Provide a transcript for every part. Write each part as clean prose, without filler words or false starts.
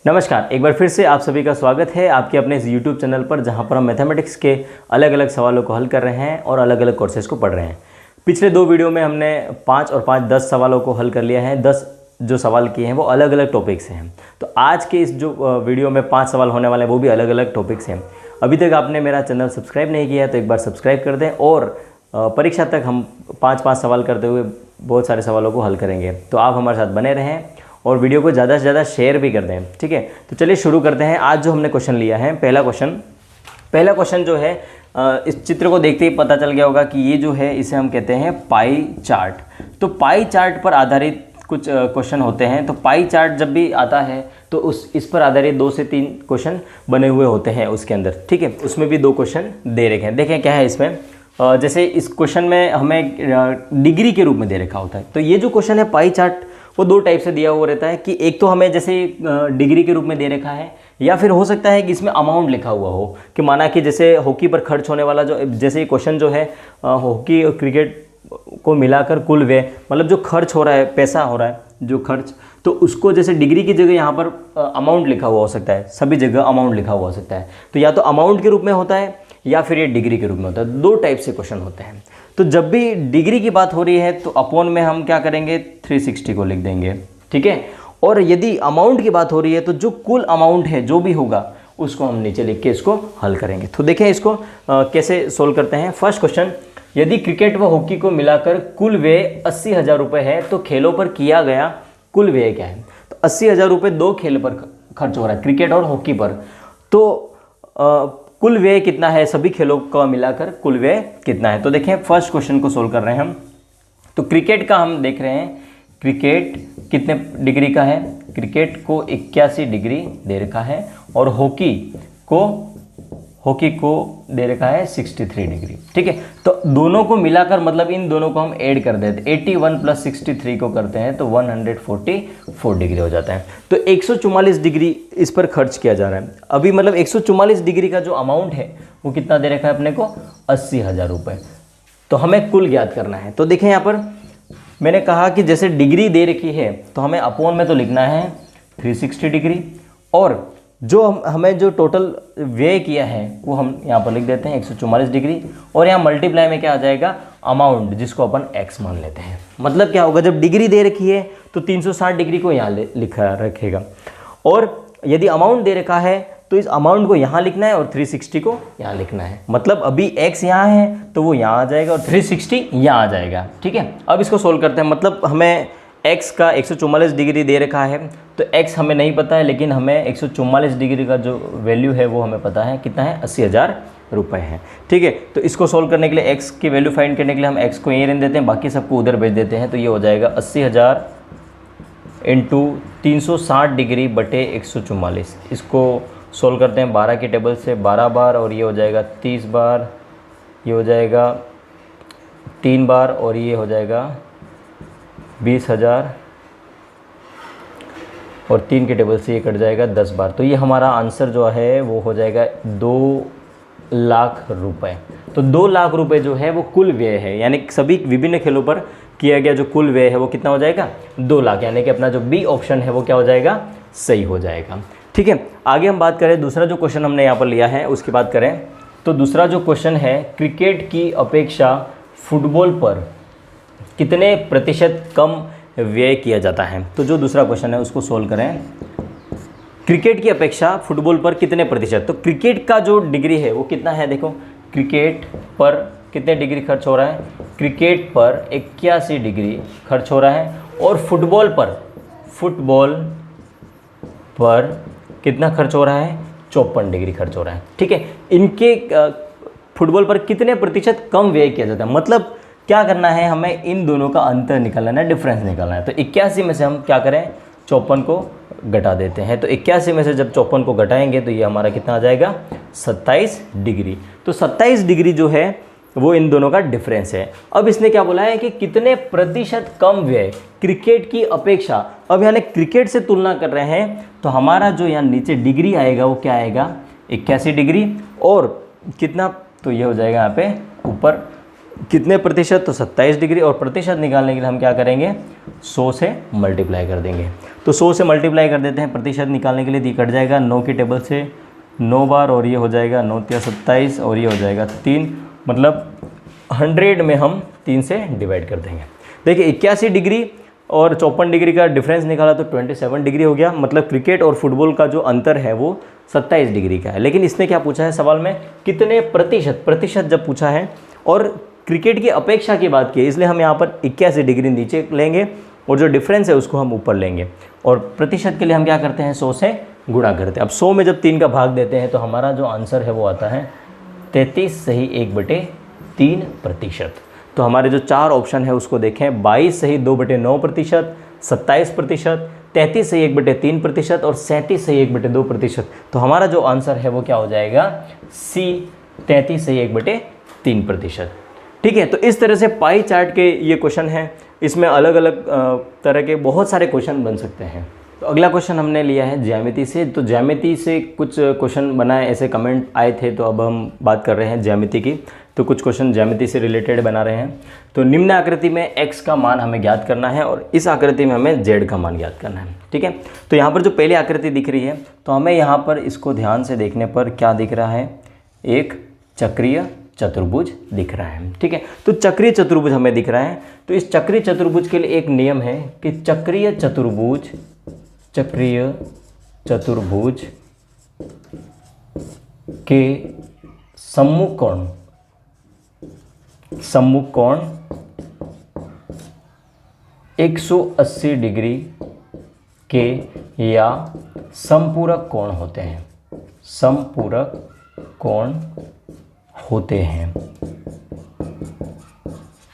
नमस्कार, एक बार फिर से आप सभी का स्वागत है आपके अपने इस YouTube चैनल पर, जहां पर हम मैथमेटिक्स के अलग अलग सवालों को हल कर रहे हैं और अलग अलग कोर्सेज को पढ़ रहे हैं। पिछले दो वीडियो में हमने 5 और 5 10 सवालों को हल कर लिया है। 10 जो सवाल किए हैं वो अलग अलग टॉपिक से हैं। तो आज के इस जो वीडियो में 5 सवाल होने वाले हैं वो भी अलग अलग टॉपिक से हैं। अभी तक आपने मेरा चैनल सब्सक्राइब नहीं किया है तो एक बार सब्सक्राइब कर दें, और परीक्षा तक हम 5-5 सवाल करते हुए बहुत सारे सवालों को हल करेंगे। तो आप हमारे साथ बने रहें और वीडियो को ज़्यादा से ज़्यादा शेयर भी कर दें, ठीक है। तो चलिए शुरू करते हैं। आज जो हमने क्वेश्चन लिया है, पहला क्वेश्चन जो है, इस चित्र को देखते ही पता चल गया होगा कि ये जो है इसे हम कहते हैं पाई चार्ट। तो पाई चार्ट पर आधारित कुछ क्वेश्चन होते हैं। तो पाई चार्ट जब भी आता है तो इस पर आधारित 2 से 3 क्वेश्चन बने हुए होते हैं उसके अंदर, ठीक है। उसमें भी 2 क्वेश्चन दे रखे हैं। देखें क्या है इसमें। जैसे इस क्वेश्चन में हमें डिग्री के रूप में दे रखा होता है। तो ये जो क्वेश्चन है पाई चार्ट, वो 2 टाइप से दिया हुआ रहता है कि एक तो हमें जैसे डिग्री के रूप में दे रखा है, या फिर हो सकता है कि इसमें अमाउंट लिखा हुआ हो कि माना कि जैसे हॉकी पर खर्च होने वाला जो, जैसे क्वेश्चन जो है हॉकी और क्रिकेट को मिलाकर कुल व्यय, मतलब जो खर्च हो रहा है, पैसा हो रहा है जो खर्च, तो उसको जैसे डिग्री की जगह यहाँ पर अमाउंट लिखा हुआ हो सकता है। सभी जगह अमाउंट लिखा हुआ हो सकता है। तो या तो अमाउंट के रूप में होता है या फिर ये डिग्री के रूप में होता है। 2 टाइप से क्वेश्चन होते हैं। तो जब भी डिग्री की बात हो रही है तो अपॉन में हम क्या करेंगे, 360 को लिख देंगे, ठीक है। और यदि अमाउंट की बात हो रही है तो जो कुल अमाउंट है जो भी होगा उसको हम नीचे लिख के इसको हल करेंगे। तो देखें इसको कैसे सोल्व करते हैं। फर्स्ट क्वेश्चन, यदि क्रिकेट व हॉकी को मिलाकर कुल व्यय 80,000 रुपये है तो खेलों पर किया गया कुल व्यय क्या है। तो 80,000 रुपये 2 खेल पर खर्च हो रहा है, क्रिकेट और हॉकी पर। तो कुल व्यय कितना है, सभी खेलों का मिलाकर कुल व्यय कितना है। तो देखें फर्स्ट क्वेश्चन को सोल्व कर रहे हैं हम। तो क्रिकेट का हम देख रहे हैं, क्रिकेट कितने डिग्री का है। क्रिकेट को 81 डिग्री दे रखा है, और हॉकी को दे रखा है 63 डिग्री, ठीक है। तो दोनों को मिलाकर, मतलब इन दोनों को हम ऐड कर देते हैं, 81 + 63 को करते हैं तो 144 डिग्री हो जाता है। तो 144 डिग्री इस पर खर्च किया जा रहा है अभी। मतलब 144 डिग्री का जो अमाउंट है वो कितना दे रखा है अपने को, 80,000 रुपये। तो हमें कुल ज्ञात करना है। तो देखें यहाँ पर मैंने कहा कि जैसे डिग्री दे रखी है तो हमें अपॉन में तो लिखना है 360 डिग्री, और जो हमें जो टोटल व्यय किया है वो हम यहाँ पर लिख देते हैं 144 डिग्री, और यहाँ मल्टीप्लाई में क्या आ जाएगा, अमाउंट, जिसको अपन x मान लेते हैं। मतलब क्या होगा, जब डिग्री दे रखी है तो 360 डिग्री को यहाँ लिखा रखेगा, और यदि अमाउंट दे रखा है तो इस अमाउंट को यहाँ लिखना है और 360 को यहाँ लिखना है। मतलब अभी x यहाँ है तो वो यहाँ आ जाएगा और 360 यहाँ आ जाएगा, ठीक है। अब इसको सोल्व करते हैं। मतलब हमें x का 144 डिग्री दे रखा है, तो x हमें नहीं पता है, लेकिन हमें 144 डिग्री का जो वैल्यू है वो हमें पता है, कितना है, 80,000 रुपये है, ठीक है। तो इसको सोल्व करने के लिए x की वैल्यू फाइंड करने के लिए हम x को यहीं रहने देते हैं, बाकी सबको उधर भेज देते हैं। तो ये हो जाएगा 80,000 × 360 डिग्री बटे 144। इसको सोल्व करते हैं 12 की टेबल से, 12 बार, और ये हो जाएगा 30 बार, ये हो जाएगा 3 बार, और ये हो जाएगा 20,000, और 3 के टेबल से ये कट जाएगा 10 बार। तो ये हमारा आंसर जो है वो हो जाएगा 2 लाख रुपए। तो 2 लाख रुपए जो है वो कुल व्यय है, यानी सभी विभिन्न खेलों पर किया गया जो कुल व्यय है वो कितना हो जाएगा, 2 लाख। यानी कि अपना जो बी ऑप्शन है वो क्या हो जाएगा, सही हो जाएगा, ठीक है। आगे हम बात करें, दूसरा जो क्वेश्चन हमने यहाँ पर लिया है उसकी बात करें। तो दूसरा जो क्वेश्चन है, क्रिकेट की अपेक्षा फुटबॉल पर कितने प्रतिशत कम व्यय किया जाता है। तो जो दूसरा क्वेश्चन है उसको सोल्व करें। क्रिकेट की अपेक्षा फुटबॉल पर कितने प्रतिशत। तो क्रिकेट का जो डिग्री है वो कितना है, देखो क्रिकेट पर कितने डिग्री खर्च हो रहा है, क्रिकेट पर 81 डिग्री खर्च हो रहा है, और फुटबॉल पर कितना खर्च हो रहा है, 54 डिग्री खर्च हो रहा है, ठीक है। इनके फुटबॉल पर कितने प्रतिशत कम व्यय किया जाता है। मतलब क्या करना है, हमें इन दोनों का अंतर निकालना है, डिफरेंस निकालना है। तो 81 में से हम क्या करें, 54 को घटा देते हैं। तो 81 में से जब 54 को घटाएंगे तो ये हमारा कितना आ जाएगा, 27 डिग्री। तो 27 डिग्री जो है वो इन दोनों का डिफरेंस है। अब इसने क्या बोला है कि कितने प्रतिशत कम व्यय क्रिकेट की अपेक्षा। अब यानी क्रिकेट से तुलना कर रहे हैं, तो हमारा जो यहाँ नीचे डिग्री आएगा वो क्या आएगा, 81 डिग्री, और कितना, तो ये हो जाएगा यहाँ पे ऊपर कितने प्रतिशत, तो 27 डिग्री। और प्रतिशत निकालने के लिए हम क्या करेंगे, 100 से मल्टीप्लाई कर देंगे। तो 100 से मल्टीप्लाई कर देते हैं प्रतिशत निकालने के लिए, ये कट जाएगा 9 की टेबल से 9 बार, और ये हो जाएगा 9 × 27, और ये हो जाएगा 3, मतलब 100 में हम 3 से डिवाइड कर देंगे। देखिए 81 डिग्री और 54 डिग्री का डिफरेंस निकाला तो 27 डिग्री हो गया। मतलब क्रिकेट और फुटबॉल का जो अंतर है वो 27 डिग्री का है। लेकिन इसने क्या पूछा है सवाल में, कितने प्रतिशत, प्रतिशत जब पूछा है और क्रिकेट की अपेक्षा की बात की है, इसलिए हम यहाँ पर 81 डिग्री नीचे लेंगे और जो डिफरेंस है उसको हम ऊपर लेंगे। और प्रतिशत के लिए हम क्या करते हैं, 100 से गुणा करते हैं। अब 100 में जब 3 का भाग देते हैं तो हमारा जो आंसर है वो आता है 33 सही 1/3%। तो हमारे जो 4 ऑप्शन है उसको देखें, 22 सही 2/9%, 27%, 33 सही 1/3% और 37 सही 1/2%। तो हमारा जो आंसर है वो क्या हो जाएगा, सी 33 सही 1/3%। ठीक है, तो इस तरह से पाई चार्ट के ये क्वेश्चन हैं, इसमें अलग अलग तरह के बहुत सारे क्वेश्चन बन सकते हैं। तो अगला क्वेश्चन हमने लिया है ज्यामिति से। तो ज्यामिति से कुछ क्वेश्चन बनाए, ऐसे कमेंट आए थे, तो अब हम बात कर रहे हैं ज्यामिति की। तो कुछ क्वेश्चन ज्यामिति से रिलेटेड बना रहे हैं। तो निम्न आकृति में x का मान हमें ज्ञात करना है और इस आकृति में हमें z का मान ज्ञात करना है। ठीक है, तो यहाँ पर जो पहली आकृति दिख रही है, तो हमें यहाँ पर इसको ध्यान से देखने पर क्या दिख रहा है, एक चक्रीय चतुर्भुज दिख रहा है। ठीक है, तो चक्रीय चतुर्भुज हमें दिख रहा है। तो इस चक्रीय चतुर्भुज के लिए एक नियम है कि चक्रीय चतुर्भुज के सम्मुख कोण 180 डिग्री के या समपूरक कोण होते हैं, समपूरक कोण होते हैं।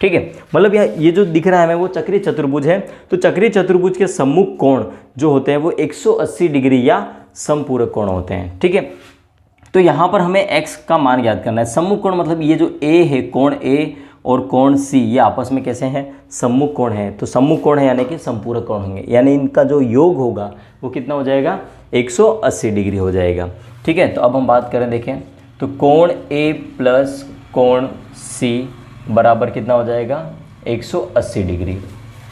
ठीक है, मतलब ये जो दिख रहा है हमें वो चक्रीय चतुर्भुज है। तो चक्रीय चतुर्भुज के सम्मुख कोण जो होते हैं वो 180 डिग्री या समपूरक कोण होते हैं। ठीक है, तो यहाँ पर हमें x का मान ज्ञात करना है। सम्मुख कोण मतलब ये जो a है, कोण a और कोण c, ये आपस में कैसे हैं, सम्मुख कोण है। तो सम्मुख कोण है यानी कि समपूरक कोण होंगे, यानी इनका जो योग होगा वो कितना हो जाएगा, 180 डिग्री हो जाएगा। ठीक है, तो अब हम बात करें, देखें तो कोण a प्लस कोण c बराबर कितना हो जाएगा, 180 डिग्री।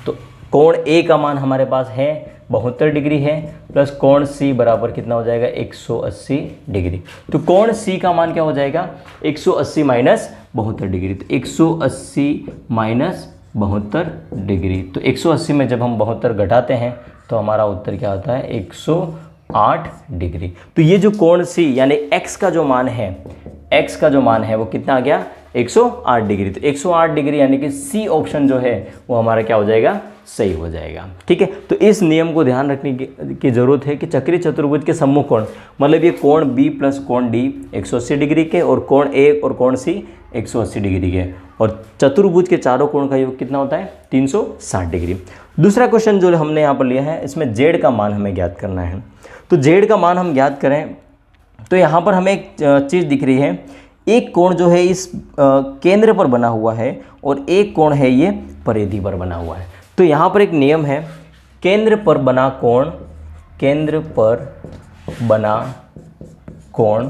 तो कोण a का मान हमारे पास है 72 डिग्री है, प्लस कोण c बराबर कितना हो जाएगा, 180 डिग्री। तो कोण c का मान क्या हो जाएगा, 180 माइनस 72 डिग्री। तो 180 माइनस 72 डिग्री, तो 180 में जब हम 72 घटाते हैं तो हमारा उत्तर क्या आता है, 108 डिग्री। तो ये जो कोण c यानी x का जो मान है, x का जो मान है वो कितना आ गया, 108 डिग्री। तो 108 डिग्री यानी कि सी ऑप्शन जो है वो हमारा क्या हो जाएगा, सही हो जाएगा। ठीक है, तो इस नियम को ध्यान रखने की जरूरत है कि चक्रीय चतुर्भुज के सम्मुख कोण मतलब ये कोण b प्लस कोण d 180 डिग्री के और कोण a और कोण c 180 डिग्री के, और चतुर्भुज के चारों कोण का योग कितना होता है, 360 डिग्री। दूसरा क्वेश्चन जो हमने यहाँ पर लिया है, इसमें z का मान हमें ज्ञात करना है। तो z का मान हम ज्ञात करें तो यहाँ पर हमें एक चीज़ दिख रही है, एक कोण जो है इस केंद्र पर बना हुआ है और एक कोण है ये परिधि पर बना हुआ है। तो यहाँ पर एक नियम है, केंद्र पर बना कोण, केंद्र पर बना कोण,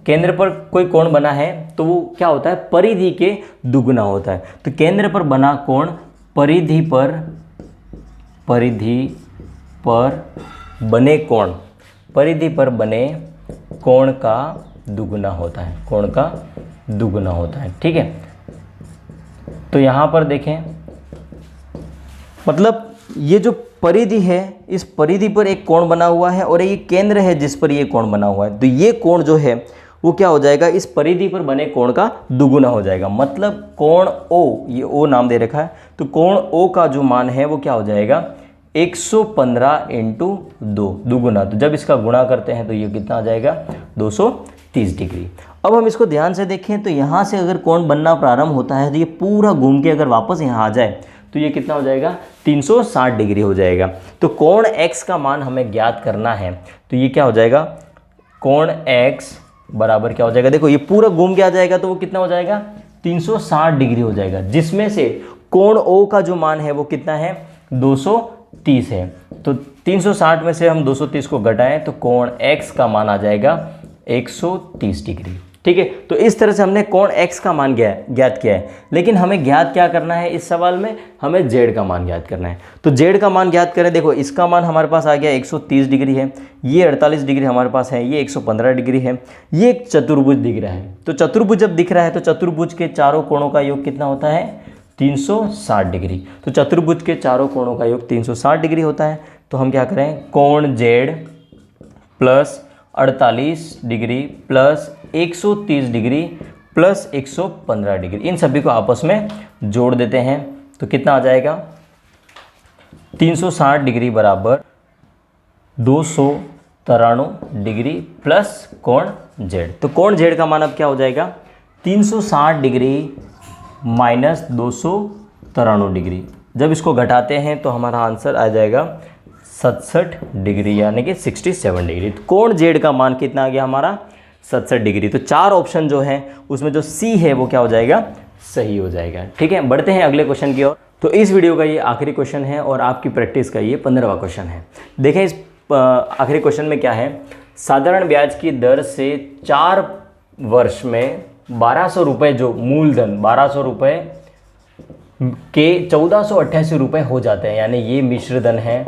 केंद्र पर कोई कोण बना है तो वो क्या होता है, परिधि के दुगुना होता है। तो केंद्र पर बना कोण परिधि पर बने कोण, परिधि पर बने कोण का दुगुना होता है, कोण का दुगुना होता है। ठीक है, तो यहाँ पर देखें, मतलब ये जो परिधि है, इस परिधि पर एक कोण बना हुआ है और ये केंद्र है जिस पर ये कोण बना हुआ है। तो ये कोण जो है वो क्या हो जाएगा, इस परिधि पर बने कोण का दुगुना हो जाएगा। मतलब कोण O, ये O नाम दे रखा है, तो कोण O का जो मान है वो क्या हो जाएगा, 115 × 2 दुगुना। तो जब इसका गुणा करते हैं तो ये कितना आ जाएगा, 230 डिग्री। अब हम इसको ध्यान से देखें तो यहाँ से अगर कोण बनना प्रारंभ होता है तो ये पूरा घूम के अगर वापस यहाँ आ जाए तो ये कितना हो जाएगा, 360 डिग्री हो जाएगा। तो कोण x का मान हमें ज्ञात करना है, तो ये क्या हो जाएगा, कोण x बराबर क्या हो जाएगा, देखो ये पूरा घूम के आ जाएगा तो वो कितना हो जाएगा, 360 डिग्री हो जाएगा, जिसमें से कोण O का जो मान है वो कितना है, 230 है। तो 360 में से हम 230 को घटाएं तो कोण x का मान आ जाएगा 130 डिग्री। ठीक है। तो इस तरह से हमने कोण x का मान ज्ञात किया है, लेकिन हमें ज्ञात क्या करना है इस सवाल में, हमें z का मान ज्ञात करना है। तो z का मान ज्ञात करें, देखो इसका मान हमारे पास आ गया 130 डिग्री है, ये 48 डिग्री हमारे पास है, ये 115 डिग्री है, ये एक चतुर्भुज दिख रहा है। तो चतुर्भुज जब दिख रहा है तो चतुर्भुज के चारों कोणों का योग कितना होता है, 360 डिग्री। तो चतुर्भुज के चारों कोणों का योग 360 डिग्री होता है। तो हम क्या करें, कोण z plus 48 degree plus 130 degree plus 115 degree, इन सभी को आपस में जोड़ देते हैं। तो कितना आ जाएगा, 360 डिग्री बराबर 293 डिग्री प्लस कोण z। तो कोण z का मान अब क्या हो जाएगा, 360 डिग्री माइनस 293 डिग्री। जब इसको घटाते हैं तो हमारा आंसर आ जाएगा 67 डिग्री, यानी कि 67 डिग्री। तो कोण z का मान कितना आ गया हमारा, 67 डिग्री। तो चार ऑप्शन जो हैं उसमें जो सी है वो क्या हो जाएगा, सही हो जाएगा। ठीक है, बढ़ते हैं अगले क्वेश्चन की ओर। तो इस वीडियो का ये आखिरी क्वेश्चन है और आपकी प्रैक्टिस का ये 15वां क्वेश्चन है। देखें इस आखिरी क्वेश्चन में क्या है, साधारण ब्याज की दर से 4 वर्ष में 1200 रुपये, जो मूलधन 1200 रुपये के 1488 रुपये हो जाते हैं, यानी ये मिश्रधन है।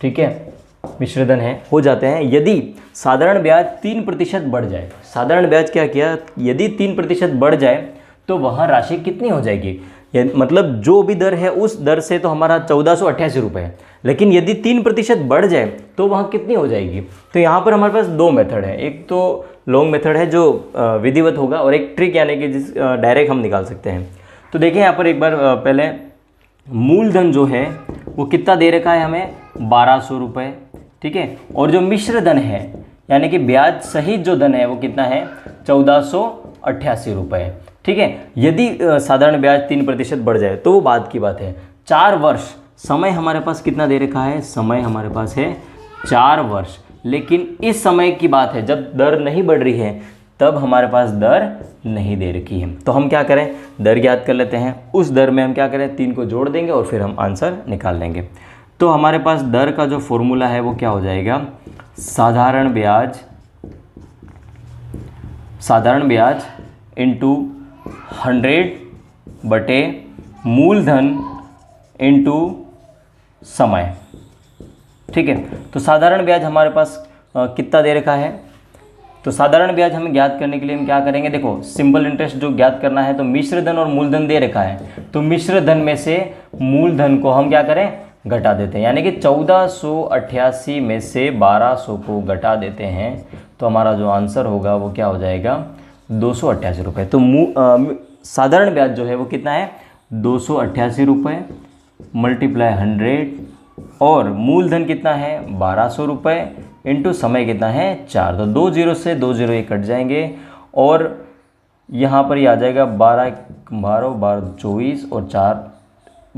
ठीक है, मिश्रधन है, हो जाते हैं यदि साधारण ब्याज 3% बढ़ जाए। साधारण ब्याज क्या किया, यदि 3% बढ़ जाए तो वह राशि कितनी हो जाएगी, मतलब जो भी दर है उस दर से तो हमारा 1488 रुपये है, लेकिन यदि 3% बढ़ जाए तो वह कितनी हो जाएगी। तो यहाँ पर हमारे पास दो मेथड है, एक तो लॉन्ग मेथड है जो विधिवत होगा और एक ट्रिक यानी कि जिस डायरेक्ट हम निकाल सकते हैं। तो देखिए यहाँ पर एक बार पहले मूलधन जो है वो कितना दे रखा है हमें, 1200 रुपये। ठीक है, और जो मिश्र धन है यानी कि ब्याज सहित जो धन है वो कितना है, 1488 रुपये। ठीक है, यदि साधारण ब्याज 3% बढ़ जाए तो वो बात की बात है। 4 वर्ष समय हमारे पास कितना दे रखा है, समय हमारे पास है 4 वर्ष, लेकिन इस समय की बात है जब दर नहीं बढ़ रही है तब हमारे पास दर नहीं दे रखी है। तो हम क्या करें, दर ज्ञात कर लेते हैं। उस दर में हम क्या करें, 3 को जोड़ देंगे और फिर हम आंसर निकाल लेंगे। तो हमारे पास दर का जो फॉर्मूला है वो क्या हो जाएगा, साधारण ब्याज इंटू 100 बटे मूलधन इंटू समय। ठीक है, तो साधारण ब्याज हमारे पास कितना दे रखा है, तो साधारण ब्याज हमें ज्ञात करने के लिए हम क्या करेंगे, देखो सिंपल इंटरेस्ट जो ज्ञात करना है तो मिश्र धन और मूलधन दे रखा है, तो मिश्र धन में से मूलधन को हम क्या करें, घटा देते हैं, यानी कि 1488 में से 1200 को घटा देते हैं। तो हमारा जो आंसर होगा वो क्या हो जाएगा, 288 रुपये। तो साधारण ब्याज जो है वो कितना है, 288 रुपये मल्टीप्लाई 100 और मूलधन कितना है 1200 रुपये इंटू समय कितना है 4। तो 2 0 से 2 0 ये कट जाएंगे और यहाँ पर ये आ जाएगा 12 12 24 और 4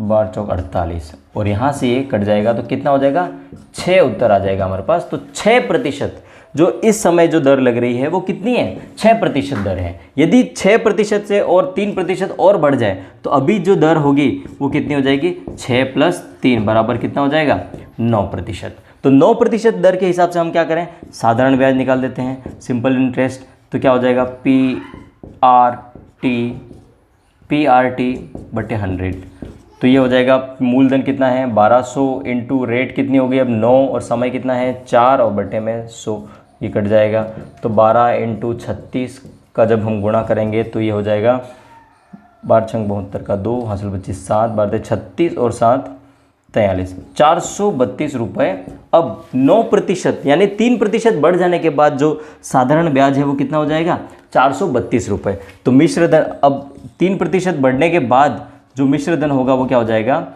12 चौक 48 और यहाँ से ये कट जाएगा तो कितना हो जाएगा, 6 उत्तर आ जाएगा हमारे पास। तो 6% जो इस समय जो दर लग रही है वो कितनी है, 6% दर है। यदि 6% से और 3% और बढ़ जाए तो अभी जो दर होगी वो कितनी हो जाएगी, 6 + 3 बराबर कितना हो जाएगा, 9%। तो 9% दर के हिसाब से हम क्या करें, साधारण ब्याज निकाल देते हैं, सिंपल इंटरेस्ट। तो क्या हो जाएगा, PRT बटे 100। तो ये हो जाएगा, मूलधन कितना है 1200 इंटू रेट कितनी होगी अब 9 और समय कितना है 4 और बटे में 100, ये कट जाएगा। तो 12 इंटू 36 का जब हम गुणा करेंगे तो ये हो जाएगा 12 छंग 72 का 2 हासिल 25 7 12 36 और 7 43 432 रुपये। अब 9% यानी 3% बढ़ जाने के बाद जो साधारण ब्याज है वो कितना हो जाएगा, 432 रुपये। तो मिश्रधन अब 3% बढ़ने के बाद जो मिश्रधन होगा वो क्या हो जाएगा,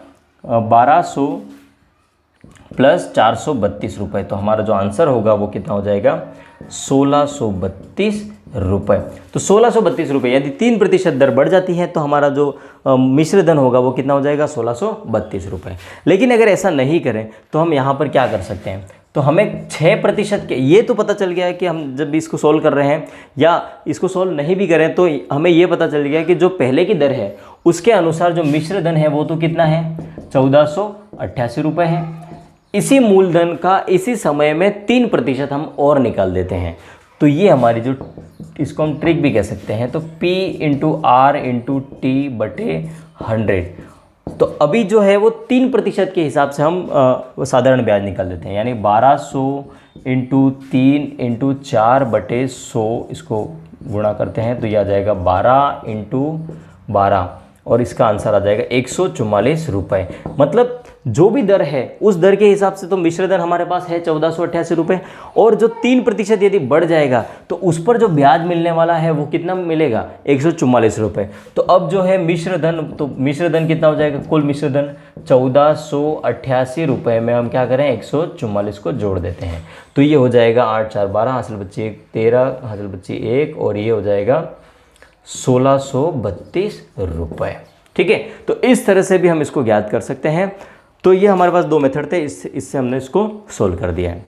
1200 + 432 रुपये। तो हमारा जो आंसर होगा वो कितना हो जाएगा, 1632 रुपये। तो 1632 रुपये, यदि 3% दर बढ़ जाती है तो हमारा जो मिश्रधन होगा वो कितना हो जाएगा, 1632 रुपये। लेकिन अगर ऐसा नहीं करें तो हम यहाँ पर क्या कर सकते हैं, तो हमें 6% के, ये तो पता चल गया है कि हम जब इसको सोल्व कर रहे हैं या इसको सोल्व नहीं भी करें तो हमें ये पता चल गया कि जो पहले की दर है उसके अनुसार जो मिश्रधन है वो तो कितना है, 1488 रुपये है। इसी मूलधन का इसी समय में 3% हम और निकाल देते हैं तो ये हमारी जो, इसको हम ट्रिक भी कह सकते हैं, तो P into R into T बटे 100। तो अभी जो है वो 3% के हिसाब से हम वो साधारण ब्याज निकाल देते हैं, यानी 1200 इंटू 3 इंटू 4 बटे 100, इसको गुणा करते हैं तो यह आ जाएगा 12 इंटू 12 और इसका आंसर आ जाएगा 144 रुपये। मतलब जो भी दर है उस दर के हिसाब से तो मिश्र दर हमारे पास है 1488 रुपये, और जो 3% यदि बढ़ जाएगा तो उस पर जो ब्याज मिलने वाला है वो कितना मिलेगा, 144 रुपये। तो अब जो है मिश्र धन, तो मिश्र धन कितना हो जाएगा, कुल मिश्र धन 1488 रुपये में हम क्या करें 144 को जोड़ देते हैं, तो ये हो जाएगा 8 4 12, हासिल बच्ची 1 13, हासिल बच्ची 1, और ये हो जाएगा 1632 रुपये। ठीक है, तो इस तरह से भी हम इसको ज्ञात कर सकते हैं। तो ये हमारे पास दो मेथड थे, इससे हमने इसको सोल्व कर दिया है।